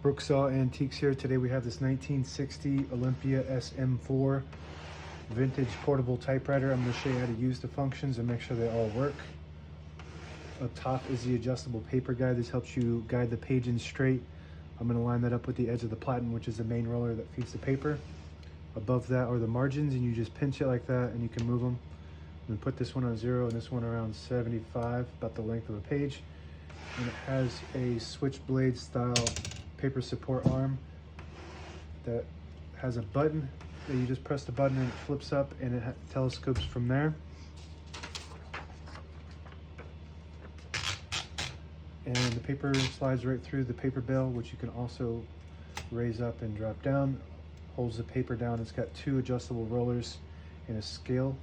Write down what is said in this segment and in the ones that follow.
Brooksaw Antiques here. Today we have this 1960 Olympia SM4 vintage portable typewriter. I'm going to show you how to use the functions and make sure they all work. Up top is the adjustable paper guide. This helps you guide the page in straight. I'm going to line that up with the edge of the platen, which is the main roller that feeds the paper. Above that are the margins, and you just pinch it like that and you can move them. I'm going to put this one on 0 and this one around 75, about the length of a page. And it has a switchblade style paper support arm that has a button that you just press the button and it flips up and it telescopes from there. And the paper slides right through the paper bale, which you can also raise up and drop down. Holds the paper down. It's got 2 adjustable rollers and a scale.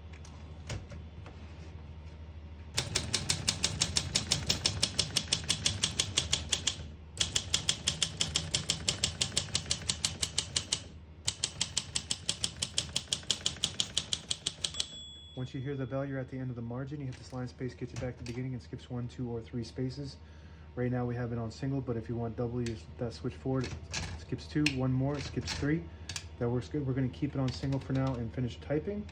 Once you hear the bell, you're at the end of the margin. You hit this line space, get you back to the beginning. It skips 1, 2, or 3 spaces. Right now we have it on single, but if you want double, you just that switch forward. It skips 2, 1 more, it skips 3. That works good. We're going to keep it on single for now and finish typing.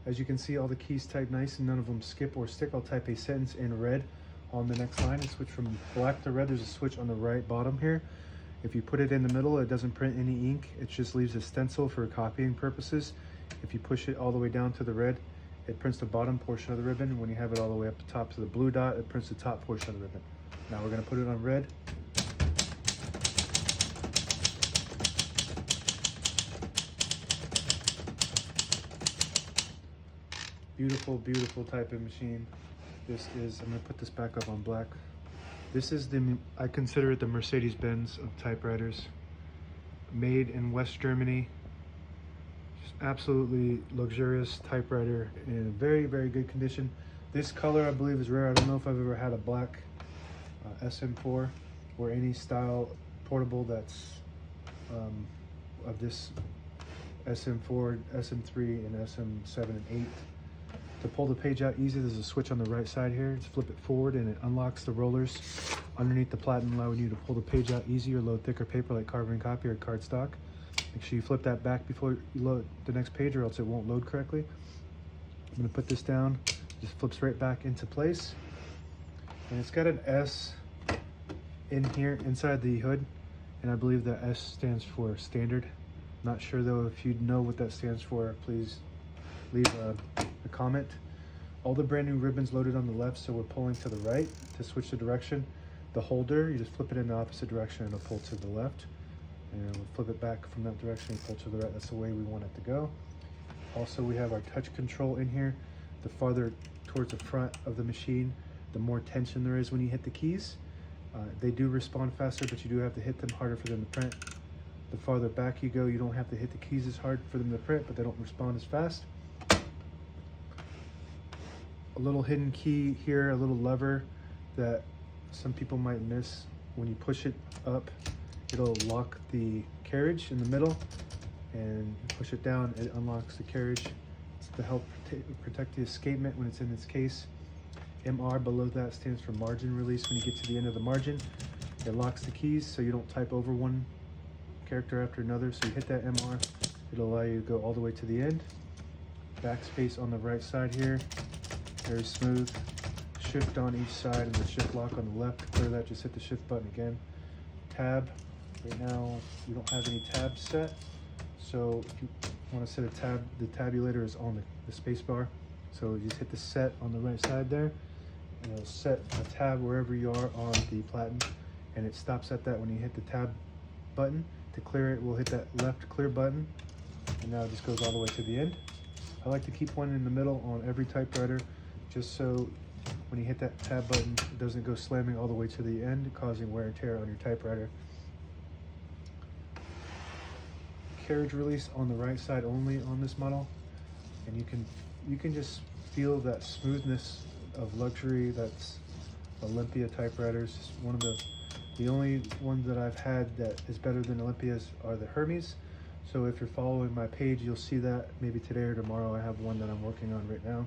As you can see, all the keys type nice and none of them skip or stick. I'll type a sentence in red on the next line and switch from black to red. There's a switch on the right bottom here. If you put it in the middle, it doesn't print any ink. It just leaves a stencil for copying purposes. If you push it all the way down to the red, it prints the bottom portion of the ribbon. When you have it all the way up the top to the blue dot, it prints the top portion of the ribbon. Now we're going to put it on red. Beautiful, beautiful typing machine. This is, I'm going to put this back up on black. This is I consider it the Mercedes-Benz of typewriters. Made in West Germany. Just absolutely luxurious typewriter in very, very good condition. This color I believe is rare. I don't know if I've ever had a black SM4 or any style portable that's of this SM4, SM3, and SM7 and 8. To pull the page out easy, there's a switch on the right side here. Just flip it forward and it unlocks the rollers underneath the platen, allowing you to pull the page out easy or load thicker paper like carbon copy or cardstock. Make sure you flip that back before you load the next page or else it won't load correctly. I'm going to put this down. Just flips right back into place. And it's got an S in here inside the hood, and I believe the S stands for standard. Not sure though. If you know what that stands for, please leave a comment. All the brand new ribbons loaded on the left, so we're pulling to the right. To switch the direction, the holder, you just flip it in the opposite direction and it'll pull to the left, and we'll flip it back from that direction and pull to the right. That's the way we want it to go. Also, we have our touch control in here. The farther towards the front of the machine, the more tension there is when you hit the keys. They do respond faster, but you do have to hit them harder for them to print. The farther back you go, you don't have to hit the keys as hard for them to print, but they don't respond as fast. A little hidden key here, a little lever that some people might miss. When you push it up, it'll lock the carriage in the middle, and you push it down, it unlocks the carriage. It's to help protect the escapement when it's in its case. MR below that stands for margin release. When you get to the end of the margin, it locks the keys so you don't type over one character after another. So you hit that MR, it'll allow you to go all the way to the end. Backspace on the right side here, very smooth. Shift on each side and the shift lock on the left. To clear that, just hit the shift button again. Tab, right now we don't have any tabs set, so if you want to set a tab, the tabulator is on the space bar. So you just hit the set on the right side there, and it'll set a tab wherever you are on the platen, and it stops at that when you hit the tab button. To clear it, we'll hit that left clear button, and now it just goes all the way to the end. I like to keep one in the middle on every typewriter, just so when you hit that tab button, it doesn't go slamming all the way to the end, causing wear and tear on your typewriter. Carriage release on the right side only on this model, and you can just feel that smoothness of luxury that's Olympia typewriters. One of the only ones that I've had that is better than Olympia's are the Hermes. So if you're following my page, you'll see that maybe today or tomorrow. I have one that I'm working on right now.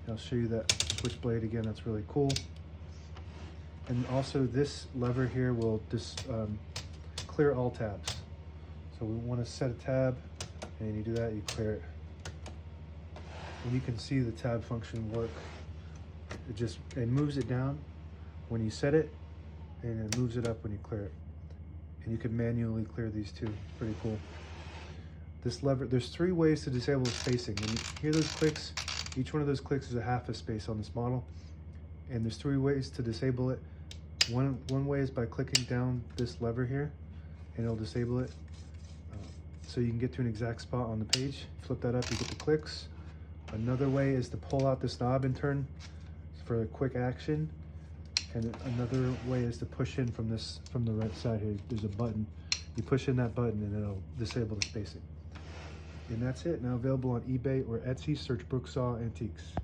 And I'll show you that switchblade again, that's really cool. And also this lever here will just clear all tabs. So we want to set a tab, and you do that, you clear it. And you can see the tab function work. It moves it down when you set it, and it moves it up when you clear it. And you can manually clear these too. Pretty cool. This lever, there's 3 ways to disable spacing. And you hear those clicks? Each one of those clicks is a half a space on this model. And there's 3 ways to disable it. One way is by clicking down this lever here, and it'll disable it. So you can get to an exact spot on the page. Flip that up, you get the clicks. Another way is to pull out this knob and turn for a quick action. And another way is to push in from the right side here. There's a button. You push in that button and it'll disable the spacing. And that's it. Now available on eBay or Etsy. Search Brooksaw Antiques.